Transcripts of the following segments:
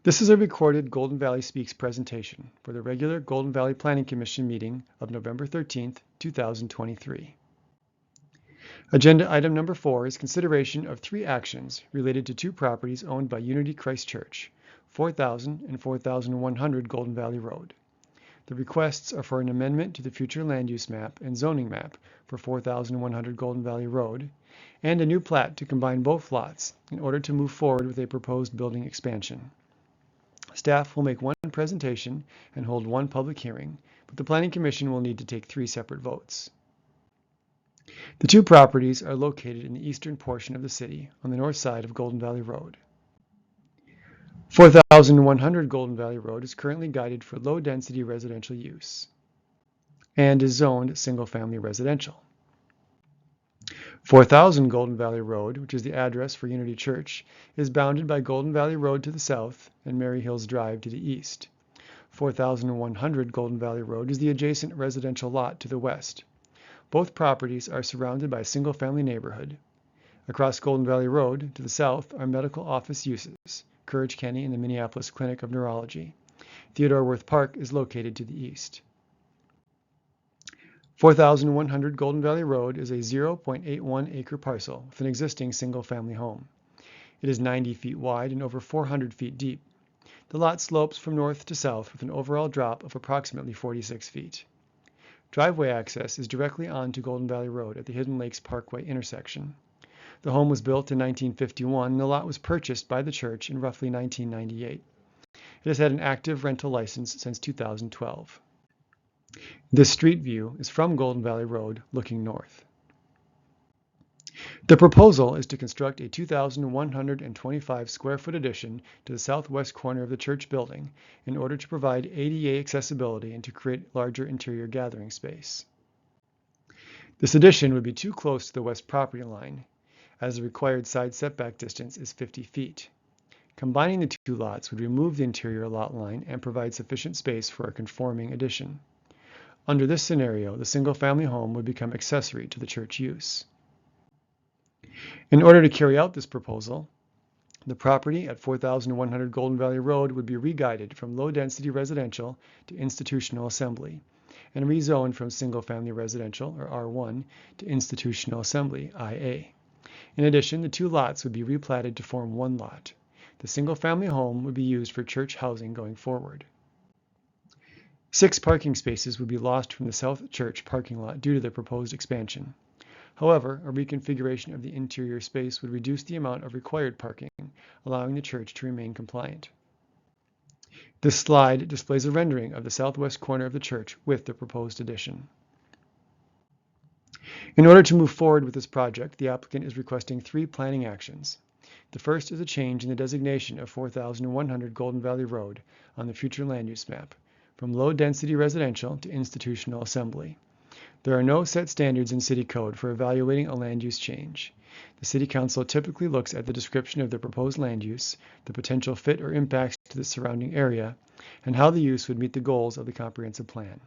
This is a recorded Golden Valley Speaks presentation for the regular Golden Valley Planning Commission meeting of November 13th, 2023. Agenda item number 4 is consideration of 3 actions related to 2 properties owned by Unity Christ Church, 4000 and 4100 Golden Valley Road. The requests are for an amendment to the future land use map and zoning map for 4100 Golden Valley Road, and a new plat to combine both lots in order to move forward with a proposed building expansion. Staff will make one presentation and hold one public hearing, but the Planning Commission will need to take 3 separate votes. The 2 properties are located in the eastern portion of the city on the north side of Golden Valley Road. 4100 Golden Valley Road is currently guided for low-density residential use and is zoned single-family residential. 4000 Golden Valley Road, which is the address for Unity Church, is bounded by Golden Valley Road to the south and Mary Hills Drive to the east. 4100 Golden Valley Road is the adjacent residential lot to the west. Both properties are surrounded by a single-family neighborhood. Across Golden Valley Road to the south are medical office uses, Courage Kenny and the Minneapolis Clinic of Neurology. Theodore Wirth Park is located to the east. 4100 Golden Valley Road is a 0.81 acre parcel with an existing single-family home. It is 90 feet wide and over 400 feet deep. The lot slopes from north to south with an overall drop of approximately 46 feet. Driveway access is directly onto Golden Valley Road at the Hidden Lakes Parkway intersection. The home was built in 1951 and the lot was purchased by the church in roughly 1998. It has had an active rental license since 2012. This street view is from Golden Valley Road looking north. The proposal is to construct a 2,125 square foot addition to the southwest corner of the church building in order to provide ADA accessibility and to create larger interior gathering space. This addition would be too close to the west property line, as the required side setback distance is 50 feet. Combining the 2 lots would remove the interior lot line and provide sufficient space for a conforming addition. Under this scenario, the single-family home would become accessory to the church use. In order to carry out this proposal, the property at 4100 Golden Valley Road would be re-guided from low-density residential to institutional assembly, and rezoned from single-family residential, or R1, to institutional assembly, IA. In addition, the 2 lots would be replatted to form one lot. The single-family home would be used for church housing going forward. 6 parking spaces would be lost from the South Church parking lot due to the proposed expansion. However, a reconfiguration of the interior space would reduce the amount of required parking, allowing the church to remain compliant. This slide displays a rendering of the southwest corner of the church with the proposed addition. In order to move forward with this project, the applicant is requesting 3 planning actions. The first is a change in the designation of 4100 Golden Valley Road on the future land use map, from low-density residential to institutional assembly. There are no set standards in City Code for evaluating a land use change. The City Council typically looks at the description of the proposed land use, the potential fit or impacts to the surrounding area, and how the use would meet the goals of the comprehensive plan.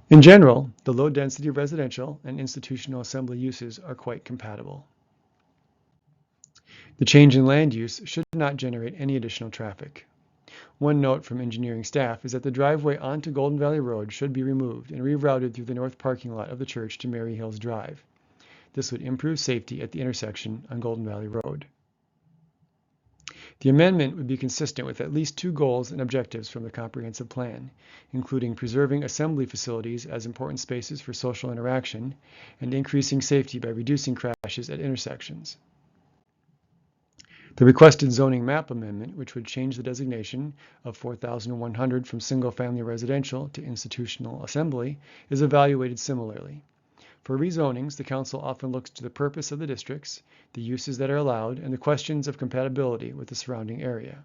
In general, the low-density residential and institutional assembly uses are quite compatible. The change in land use should not generate any additional traffic. One note from engineering staff is that the driveway onto Golden Valley Road should be removed and rerouted through the north parking lot of the church to Mary Hills Drive. This would improve safety at the intersection on Golden Valley Road. The amendment would be consistent with at least 2 goals and objectives from the comprehensive plan, including preserving assembly facilities as important spaces for social interaction and increasing safety by reducing crashes at intersections. The requested zoning map amendment, which would change the designation of 4100 from single-family residential to institutional assembly, is evaluated similarly. For rezonings, the Council often looks to the purpose of the districts, the uses that are allowed, and the questions of compatibility with the surrounding area.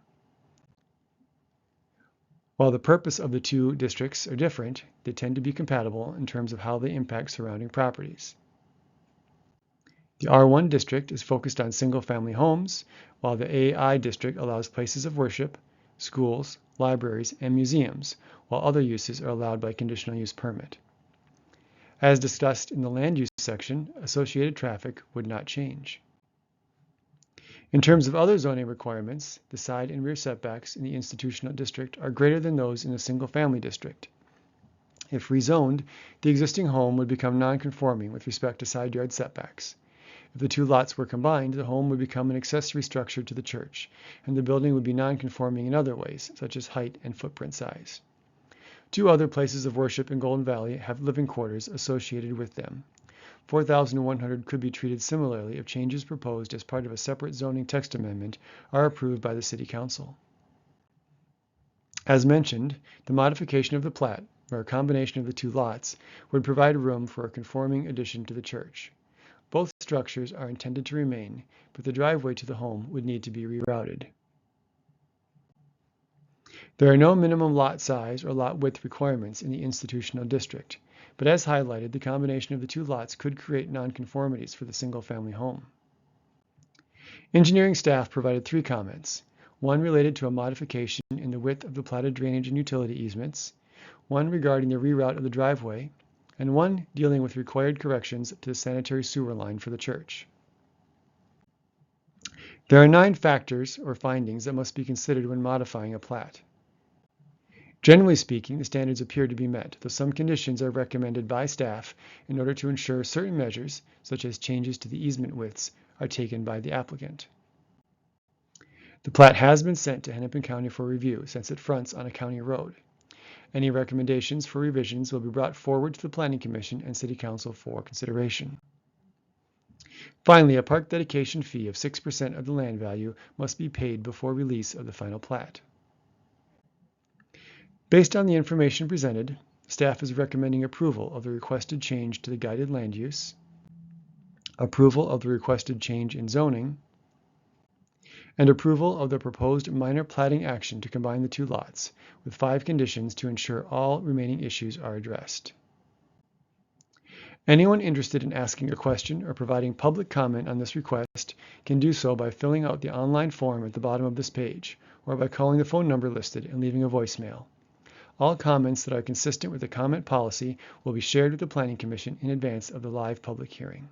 While the purpose of the 2 districts are different, they tend to be compatible in terms of how they impact surrounding properties. The R1 district is focused on single-family homes, while the AI district allows places of worship, schools, libraries, and museums, while other uses are allowed by conditional use permit. As discussed in the land use section, associated traffic would not change. In terms of other zoning requirements, the side and rear setbacks in the institutional district are greater than those in the single-family district. If rezoned, the existing home would become non-conforming with respect to side yard setbacks. If the two lots were combined, the home would become an accessory structure to the church, and the building would be non-conforming in other ways, such as height and footprint size. Two other places of worship in Golden Valley have living quarters associated with them. 4,100 could be treated similarly if changes proposed as part of a separate zoning text amendment are approved by the City Council. As mentioned, the modification of the plat, or a combination of the two lots, would provide room for a conforming addition to the church. Both structures are intended to remain, but the driveway to the home would need to be rerouted. There are no minimum lot size or lot width requirements in the institutional district, but as highlighted, the combination of the two lots could create nonconformities for the single-family home. Engineering staff provided 3 comments, one related to a modification in the width of the platted drainage and utility easements, one regarding the reroute of the driveway, and one dealing with required corrections to the sanitary sewer line for the church. There are 9 factors or findings that must be considered when modifying a plat. Generally speaking, the standards appear to be met, though some conditions are recommended by staff in order to ensure certain measures, such as changes to the easement widths, are taken by the applicant. The plat has been sent to Hennepin County for review since it fronts on a county road. Any recommendations for revisions will be brought forward to the Planning Commission and City Council for consideration. Finally, a park dedication fee of 6% of the land value must be paid before release of the final plat. Based on the information presented, staff is recommending approval of the requested change to the guided land use, approval of the requested change in zoning, and approval of the proposed minor platting action to combine the two lots, with 5 conditions to ensure all remaining issues are addressed. Anyone interested in asking a question or providing public comment on this request can do so by filling out the online form at the bottom of this page, or by calling the phone number listed and leaving a voicemail. All comments that are consistent with the comment policy will be shared with the Planning Commission in advance of the live public hearing.